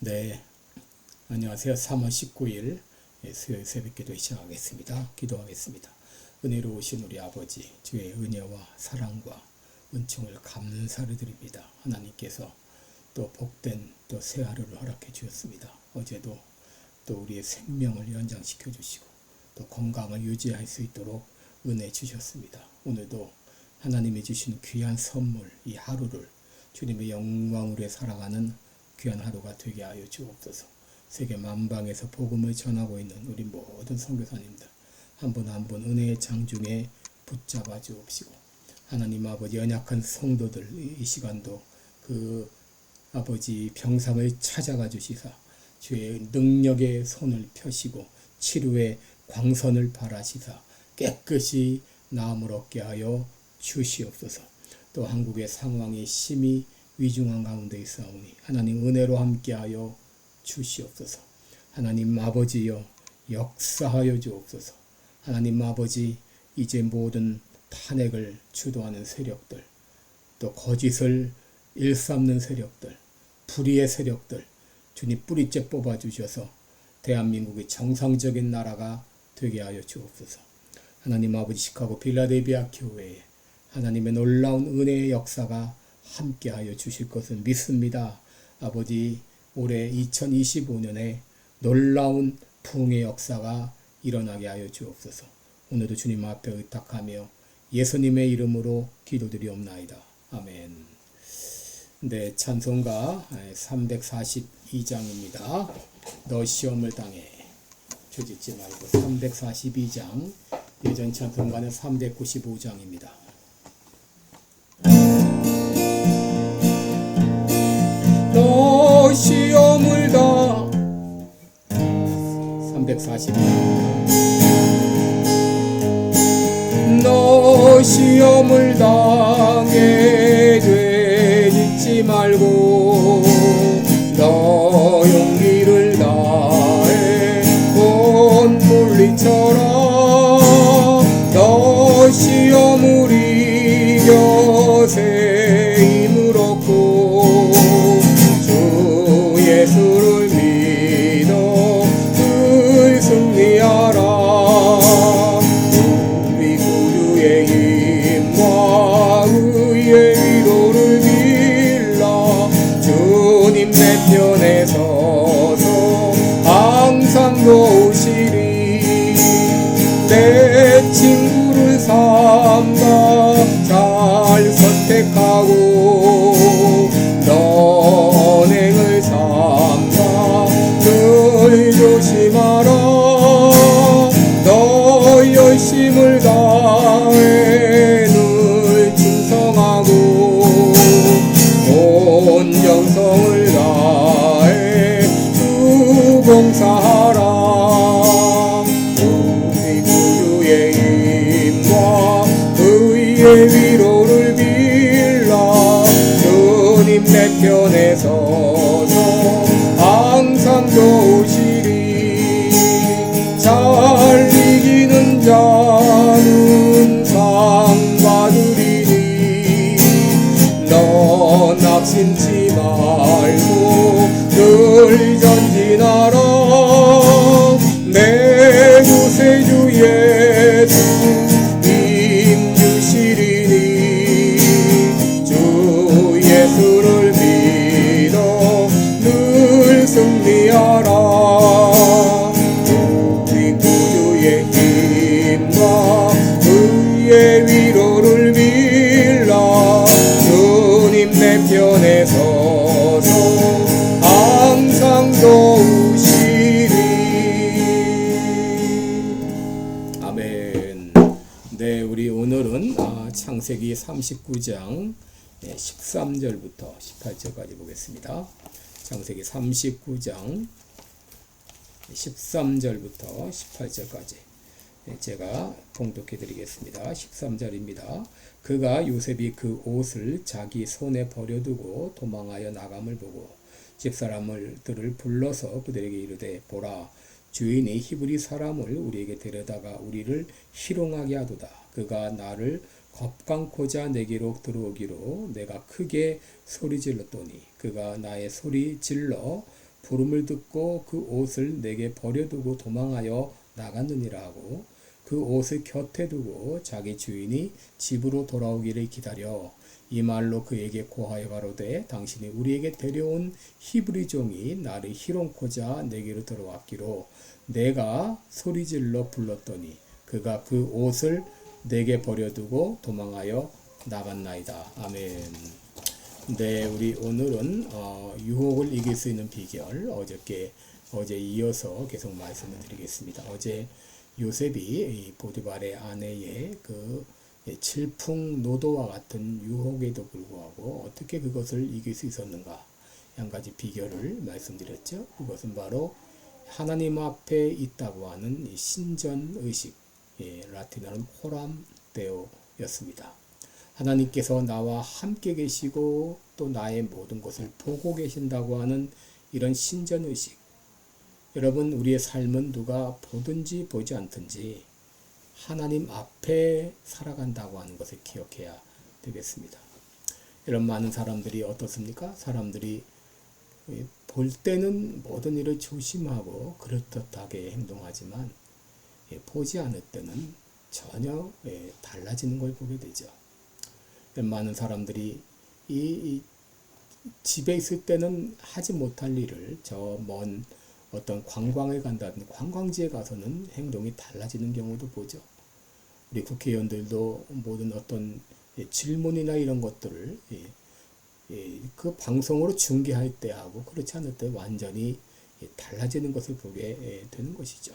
네, 안녕하세요. 3월 19일 수요일 새벽기도 시작하겠습니다. 기도하겠습니다. 은혜로우신 우리 아버지, 주의 은혜와 사랑과 은총을 감사를 드립니다. 하나님께서 또 복된 또 새 하루를 허락해 주셨습니다. 어제도 또 우리의 생명을 연장시켜 주시고 또 건강을 유지할 수 있도록 은혜 주셨습니다. 오늘도 하나님이 주신 귀한 선물, 이 하루를 주님의 영광으로 살아가는 귀한 하루가 되게 하여 주옵소서. 세계 만방에서 복음을 전하고 있는 우리 모든 선교사님들 한 분 한 분 은혜의 장중에 붙잡아 주옵시고, 하나님 아버지 연약한 성도들 이 시간도 그 아버지 병상을 찾아가 주시사 주의 능력의 손을 펴시고 치료의 광선을 발하시사 깨끗이 나음을 얻게 하여 주시옵소서. 또 한국의 상황이 심히 위중한 가운데 있사오니 하나님 은혜로 함께하여 주시옵소서. 하나님 아버지여 역사하여 주옵소서. 하나님 아버지 이제 모든 탄핵을 주도하는 세력들, 또 거짓을 일삼는 세력들, 불의의 세력들 주님 뿌리째 뽑아주셔서 대한민국의 정상적인 나라가 되게 하여 주옵소서. 하나님 아버지 시카고 필라델피아 교회에 하나님의 놀라운 은혜의 역사가 함께하여 주실 것을 믿습니다. 아버지 올해 2025년에 놀라운 부흥의 역사가 일어나게 하여 주옵소서. 오늘도 주님 앞에 의탁하며 예수님의 이름으로 기도드리옵나이다. 아멘. 네, 찬송가 342장입니다. 너 시험을 당해 죄짓지 말고. 342장, 예전 찬송가는 395장입니다. 너 시험을 당 342장. 너 시험을 당해 되짓지 말고 너 용기를 다해 온 물리쳐라. 너 시험을 이겨 새 힘을 얻고 주 예수를 믿어 늘 승리하라. 우리 구주의 힘과 의의 위로를 빌라. 주님 내 편에 서서 항상 도우시리. 내 친구를 삼가 잘 선택하고 너 언행을 삼가 늘 조심하라. 너 열심을 다해 늘 충성하고 온 정성을 다해 주 봉사하라. 우리 구주의 힘과 의의 위로를 빌라. 주님 내 편에 서서 항상 도우시리. 잘 이기는 자는 상 받으리니 너 낙심치 말고 늘 전진하라. 내 구세주 예수 힘 주시리니 주 예수를 믿어 늘 승리하라. 우리 구주의 힘과 의의 위로를 빌라. 주님 내 편에 서서 항상 도우시리. 아멘. 네, 우리 오늘은 창세기 39장 13절부터 18절까지 보겠습니다. 창세기 39장 13절부터 18절까지 제가 봉독해 드리겠습니다. 13절입니다. 그가 요셉이 그 옷을 자기 손에 버려두고 도망하여 나감을 보고 집사람들을 불러서 그들에게 이르되 보라, 주인이 히브리 사람을 우리에게 데려다가 우리를 희롱하게 하도다. 그가 나를 겁강코자 내게로 들어오기로 내가 크게 소리질렀더니 그가 나의 소리 질러 부름을 듣고 그 옷을 내게 버려두고 도망하여 나갔느니라 하고 그 옷을 곁에 두고 자기 주인이 집으로 돌아오기를 기다려 이 말로 그에게 고하여 가로되 당신이 우리에게 데려온 히브리 종이 나를 희롱코자 내게로 들어왔기로 내가 소리질러 불렀더니 그가 그 옷을 내게 버려두고 도망하여 나갔나이다. 아멘. 네, 우리 오늘은 유혹을 이길 수 있는 비결 어제 이어서 계속 말씀을 드리겠습니다. 어제 요셉이 보디발의 아내의 그 질풍노도와 같은 유혹에도 불구하고 어떻게 그것을 이길 수 있었는가 한 가지 비결을 말씀드렸죠. 그것은 바로 하나님 앞에 있다고 하는 이 신전의식, 라틴어는 코람 데오였습니다. 하나님께서 나와 함께 계시고 또 나의 모든 것을 보고 계신다고 하는 이런 신전의식. 여러분, 우리의 삶은 누가 보든지 보지 않든지 하나님 앞에 살아간다고 하는 것을 기억해야 되겠습니다. 이런 많은 사람들이 어떻습니까? 사람들이 볼 때는 모든 일을 조심하고 그럴듯하게 행동하지만 보지 않을 때는 전혀 달라지는 걸 보게 되죠. 많은 사람들이 이 집에 있을 때는 하지 못할 일을 저 먼 어떤 관광에 간다든지 관광지에 가서는 행동이 달라지는 경우도 보죠. 우리 국회의원들도 모든 어떤 질문이나 이런 것들을 그 방송으로 중계할 때 하고 그렇지 않을 때 완전히 달라지는 것을 보게 되는 것이죠.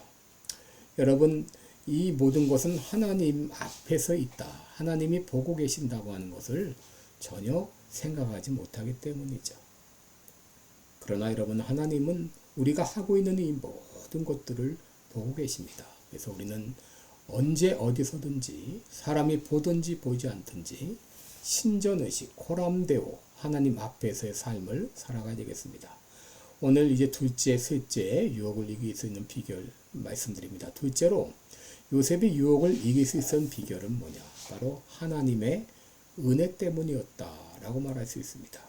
여러분, 이 모든 것은 하나님 앞에서 있다. 하나님이 보고 계신다고 하는 것을 전혀 생각하지 못하기 때문이죠. 그러나 여러분, 하나님은 우리가 하고 있는 이 모든 것들을 보고 계십니다. 그래서 우리는 언제 어디서든지 사람이 보든지 보지 않든지 신전의식, 코람데오, 하나님 앞에서의 삶을 살아가야 되겠습니다. 오늘 이제 둘째, 셋째 유혹을 이길 수 있는 비결 말씀드립니다. 둘째로 요셉이 유혹을 이길 수 있었던 비결은 뭐냐? 바로 하나님의 은혜 때문이었다라고 말할 수 있습니다.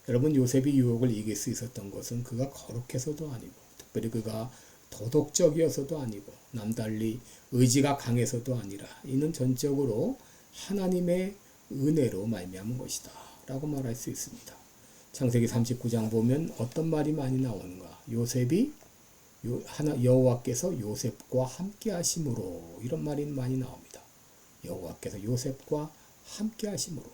여러분, 요셉이 유혹을 이길 수 있었던 것은 그가 거룩해서도 아니고 특별히 그가 도덕적이어서도 아니고 남달리 의지가 강해서도 아니라 이는 전적으로 하나님의 은혜로 말미암은 것이다 라고 말할 수 있습니다. 창세기 39장 보면 어떤 말이 많이 나오는가? 요셉이 여호와께서 요셉과 함께 하심으로 이런 말이 많이 나옵니다. 여호와께서 요셉과 함께 하심으로.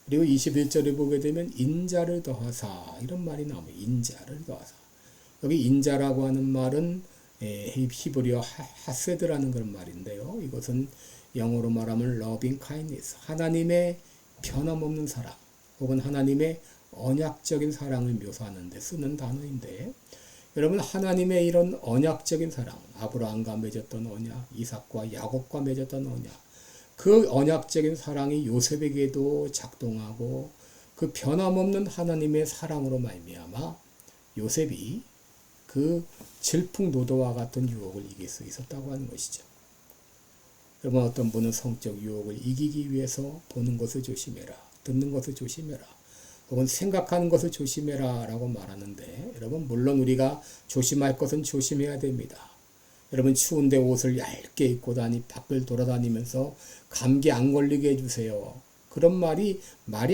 그리고 21절에 보게 되면 인자를 더하사 이런 말이 나옵니다. 인자를 더하사. 여기 인자라고 하는 말은 히브리어 하세드라는 그런 말인데요. 이것은 영어로 말하면 loving kindness, 하나님의 변함없는 사랑 혹은 하나님의 언약적인 사랑을 묘사하는 데 쓰는 단어인데, 여러분, 하나님의 이런 언약적인 사랑, 아브라함과 맺었던 언약, 이삭과 야곱과 맺었던 언약, 그 언약적인 사랑이 요셉에게도 작동하고 그 변함없는 하나님의 사랑으로 말미암아 요셉이 그 질풍노도와 같은 유혹을 이길 수 있었다고 하는 것이죠. 여러분, 어떤 분은 성적 유혹을 이기기 위해서 보는 것을 조심해라, 듣는 것을 조심해라, 혹은 생각하는 것을 조심해라 라고 말하는데, 여러분, 물론 우리가 조심할 것은 조심해야 됩니다. 여러분, 추운데 옷을 얇게 입고 밖을 돌아다니면서 감기 안 걸리게 해주세요. 그런 말이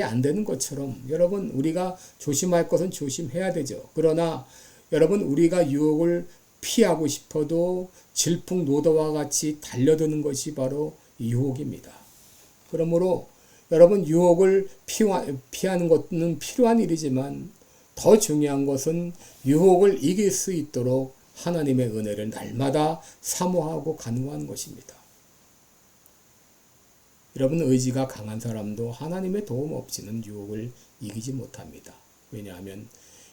안 되는 것처럼 여러분, 우리가 조심할 것은 조심해야 되죠. 그러나 여러분, 우리가 유혹을 피하고 싶어도 질풍노도와 같이 달려드는 것이 바로 유혹입니다. 그러므로 여러분, 유혹을 피하는 것은 필요한 일이지만 더 중요한 것은 유혹을 이길 수 있도록 하나님의 은혜를 날마다 사모하고 간구하는 것입니다. 여러분, 의지가 강한 사람도 하나님의 도움 없이는 유혹을 이기지 못합니다. 왜냐하면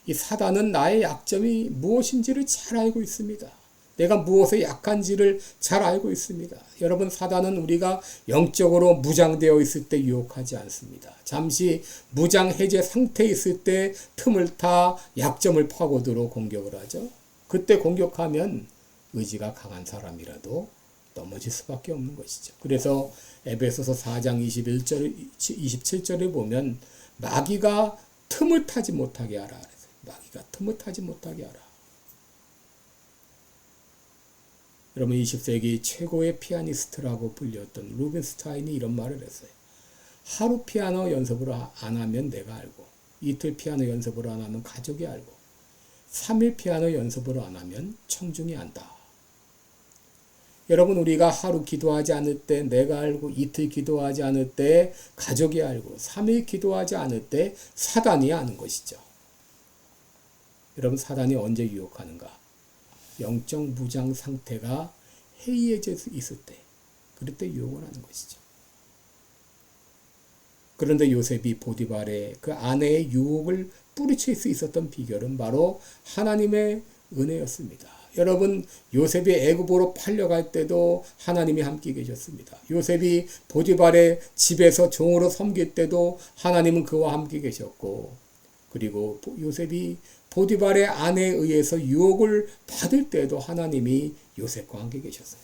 이 사단은 나의 약점이 무엇인지를 잘 알고 있습니다. 내가 무엇에 약한지를 잘 알고 있습니다. 여러분, 사단은 우리가 영적으로 무장되어 있을 때 유혹하지 않습니다. 잠시 무장 해제 상태에 있을 때 틈을 타 약점을 파고들어 공격을 하죠. 그때 공격하면 의지가 강한 사람이라도 넘어질 수밖에 없는 것이죠. 그래서 에베소서 4장 27절에 보면 마귀가 틈을 타지 못하게 하라. 마귀가 틈을 못하게 하라. 여러분 20세기 최고의 피아니스트라고 불렸던 루벤스타인이 이런 말을 했어요. 하루 피아노 연습을 안 하면 내가 알고, 이틀 피아노 연습을 안 하면 가족이 알고, 3일 피아노 연습을 안 하면 청중이 안다. 여러분 우리가 하루 기도하지 않을 때 내가 알고, 이틀 기도하지 않을 때 가족이 알고, 3일 기도하지 않을 때 사단이 아는 것이죠. 여러분 사단이 언제 유혹하는가? 영적 무장 상태가 해이해져 있을 때, 그럴 때 유혹을 하는 것이죠. 그런데 요셉이 보디발의 그 아내의 유혹을 뿌리칠 수 있었던 비결은 바로 하나님의 은혜였습니다. 여러분 요셉이 애굽으로 팔려갈 때도 하나님이 함께 계셨습니다. 요셉이 보디발의 집에서 종으로 섬길 때도 하나님은 그와 함께 계셨고, 그리고 요셉이 보디발의 아내에 의해서 유혹을 받을 때도 하나님이 요셉과 함께 계셨어요.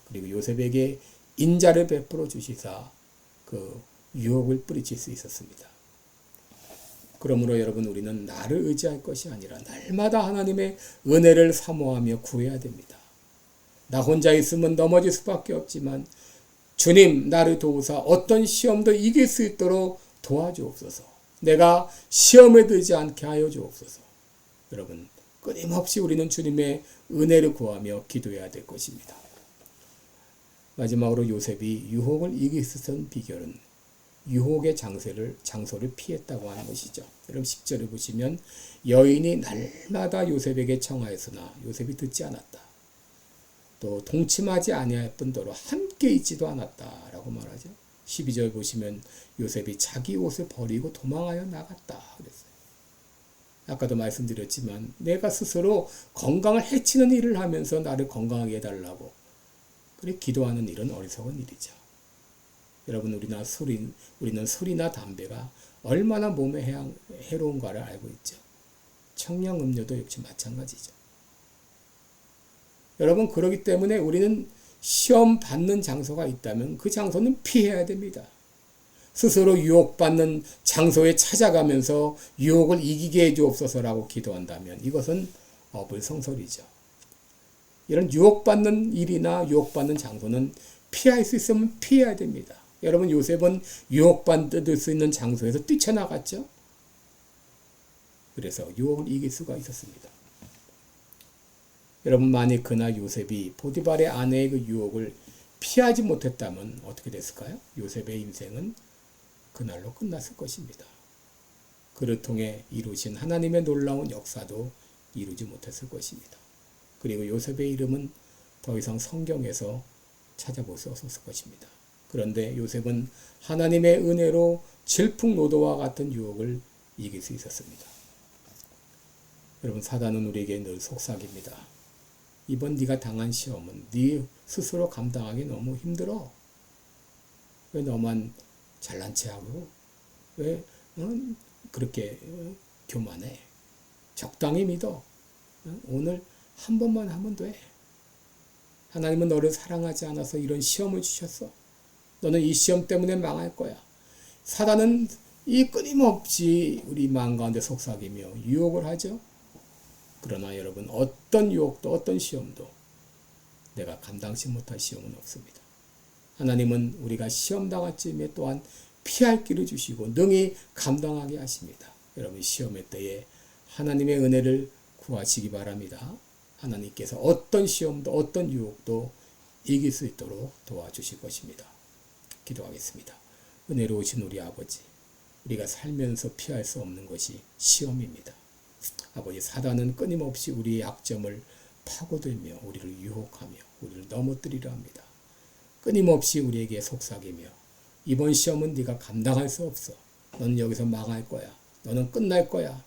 그리고 요셉에게 인자를 베풀어 주시사 그 유혹을 뿌리칠 수 있었습니다. 그러므로 여러분 우리는 나를 의지할 것이 아니라 날마다 하나님의 은혜를 사모하며 구해야 됩니다. 나 혼자 있으면 넘어질 수밖에 없지만 주님 나를 도우사 어떤 시험도 이길 수 있도록 도와주옵소서. 내가 시험에 들지 않게 하여 주옵소서. 여러분 끊임없이 우리는 주님의 은혜를 구하며 기도해야 될 것입니다. 마지막으로 요셉이 유혹을 이길 수 있었던 비결은 유혹의 장소를 피했다고 하는 것이죠. 여러분 10절을 보시면 여인이 날마다 요셉에게 청하였으나 요셉이 듣지 않았다. 또 동침하지 아니할 뿐더러 함께 있지도 않았다라고 말하죠. 12절 보시면 요셉이 자기 옷을 버리고 도망하여 나갔다 그랬어요. 아까도 말씀드렸지만 내가 스스로 건강을 해치는 일을 하면서 나를 건강하게 해달라고 그래 기도하는 일은 어리석은 일이죠. 여러분 우리는 술이나 담배가 얼마나 몸에 해로운가를 알고 있죠. 청량음료도 역시 마찬가지죠. 여러분 그렇기 때문에 우리는 시험 받는 장소가 있다면 그 장소는 피해야 됩니다. 스스로 유혹받는 장소에 찾아가면서 유혹을 이기게 해주옵소서라고 기도한다면 이것은 어불성설이죠. 이런 유혹받는 일이나 유혹받는 장소는 피할 수 있으면 피해야 됩니다. 여러분 요셉은 유혹받을 수 있는 장소에서 뛰쳐나갔죠. 그래서 유혹을 이길 수가 있었습니다. 여러분 만약 그날 요셉이 보디발의 아내의 그 유혹을 피하지 못했다면 어떻게 됐을까요? 요셉의 인생은 그날로 끝났을 것입니다. 그를 통해 이루신 하나님의 놀라운 역사도 이루지 못했을 것입니다. 그리고 요셉의 이름은 더 이상 성경에서 찾아볼 수 없었을 것입니다. 그런데 요셉은 하나님의 은혜로 질풍노도와 같은 유혹을 이길 수 있었습니다. 여러분 사단은 우리에게 늘 속삭입니다. 이번 네가 당한 시험은 네 스스로 감당하기 너무 힘들어. 왜 너만 잘난 체하고 왜 그렇게 교만해. 적당히 믿어. 오늘 한 번만 하면 돼. 하나님은 너를 사랑하지 않아서 이런 시험을 주셨어. 너는 이 시험 때문에 망할 거야. 사단은 이 끊임없이 우리 마음 가운데 속삭이며 유혹을 하죠. 그러나 여러분 어떤 유혹도 어떤 시험도 내가 감당치 못할 시험은 없습니다. 하나님은 우리가 시험 당할 즈음에 또한 피할 길을 주시고 능히 감당하게 하십니다. 여러분 시험의 때에 하나님의 은혜를 구하시기 바랍니다. 하나님께서 어떤 시험도 어떤 유혹도 이길 수 있도록 도와주실 것입니다. 기도하겠습니다. 은혜로우신 우리 아버지, 우리가 살면서 피할 수 없는 것이 시험입니다. 아버지 사단은 끊임없이 우리의 약점을 파고들며 우리를 유혹하며 우리를 넘어뜨리려 합니다. 끊임없이 우리에게 속삭이며 이번 시험은 네가 감당할 수 없어. 너는 여기서 망할 거야. 너는 끝날 거야.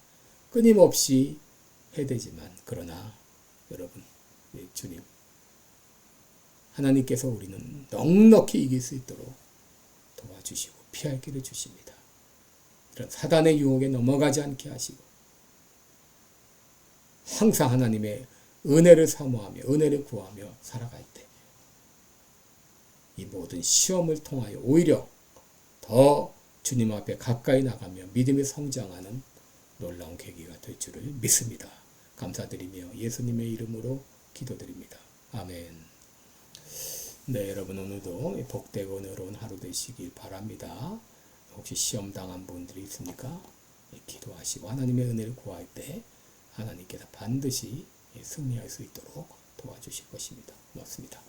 끊임없이 해대지만 그러나 여러분 주님 하나님께서 우리는 넉넉히 이길 수 있도록 도와주시고 피할 길을 주십니다. 이런 사단의 유혹에 넘어가지 않게 하시고 항상 하나님의 은혜를 사모하며 은혜를 구하며 살아갈 때 이 모든 시험을 통하여 오히려 더 주님 앞에 가까이 나가며 믿음이 성장하는 놀라운 계기가 될 줄을 믿습니다. 감사드리며 예수님의 이름으로 기도드립니다. 아멘. 네, 여러분 오늘도 복되고 은혜로운 하루 되시길 바랍니다. 혹시 시험 당한 분들이 있습니까? 기도하시고 하나님의 은혜를 구할 때 하나님께서 반드시 승리할 수 있도록 도와주실 것입니다. 고맙습니다.